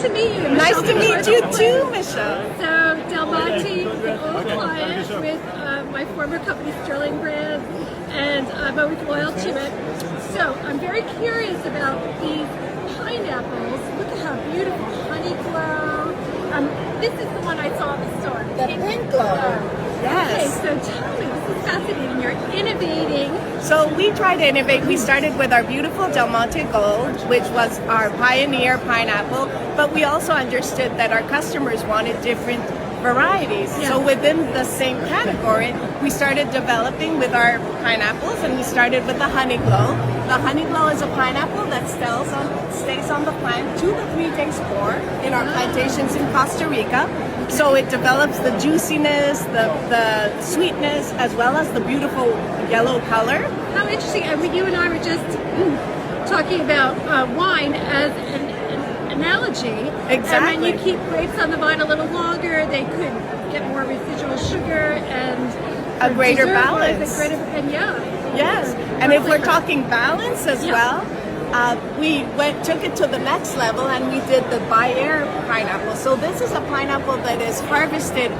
To meet you. Nice to meet you too, Michelle. So Delmonte, an old client with my former company Sterling Brand, and I'm always loyal to it. So I'm very curious about these pineapples. Look at how beautiful, honey glow. This is the one I saw in the store. The pink glow. Yes. Okay, so tell me, this is fascinating. You're innovating. So we try to innovate. We started with our beautiful Delmonte Gold, which was our pioneer pineapple, but we also understood that our customers wanted different varieties. Yeah. So within the same category, we started developing with our pineapples, and we started with the Honey Glow. The Honey Glow is a pineapple that stays on the plant 2 to 3 days more in our plantations in Costa Rica. So it develops the juiciness, the sweetness, as well as the beautiful yellow color. How interesting. You and I were just talking about wine as an analogy. Exactly. And when you keep grapes on the vine a little longer, they could get more residual sugar and A greater balance. Yes, and if we're talking balance as well, we took it to the next level, and we did the by air pineapple. So this is a pineapple that is harvested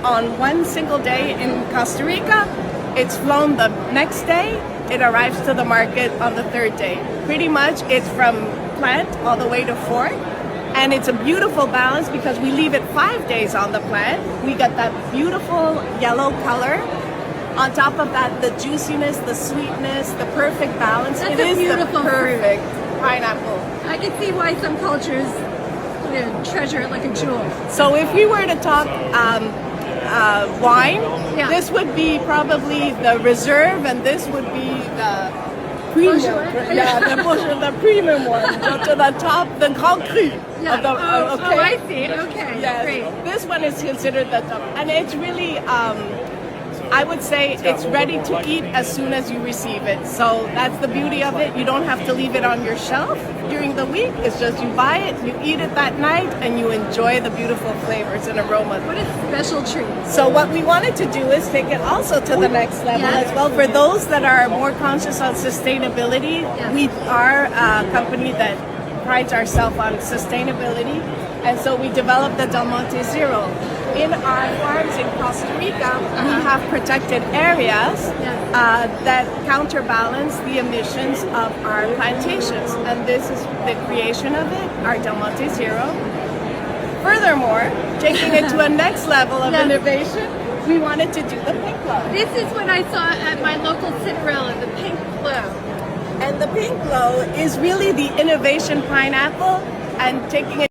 on one single day in Costa Rica. It's flown the next day. It arrives to the market on the 3rd day. Pretty much it's from plant all the way to fork. And it's a beautiful balance because we leave it 5 days on the plant. We got that beautiful yellow color. On top of that, the juiciness, the sweetness, the perfect balance. That's It a is beautiful the perfect pineapple. I can see why some cultures treasure it like a jewel. So if we were to talk wine, Yeah. this would be probably the reserve, and this would be the premium. Beaujolais? Yeah, the premium one. To the top, the Grand Cru. Yeah. Of the, Oh, I see. Okay. Yes. Great. This one is considered the top, and it's really, I would say it's ready to eat as soon as you receive it. So that's the beauty of it. You don't have to leave it on your shelf during the week. It's just you buy it, you eat it that night, and you enjoy the beautiful flavors and aromas. What a special treat. So what we wanted to do is take it also to the next level Yes. as well. For those that are more conscious on sustainability, Yes. we are a company that prides ourselves on sustainability. And so we developed the Delmonte Zero. In our farms in Costa Rica, we have protected areas that counterbalance the emissions of our plantations. And this is the creation of it, our Delmonte Zero. Furthermore, taking it to a next level of innovation, we wanted to do the pink glow. This is what I saw at my local Cinderella, the pink glow. And the pink glow is really the innovation pineapple, and taking it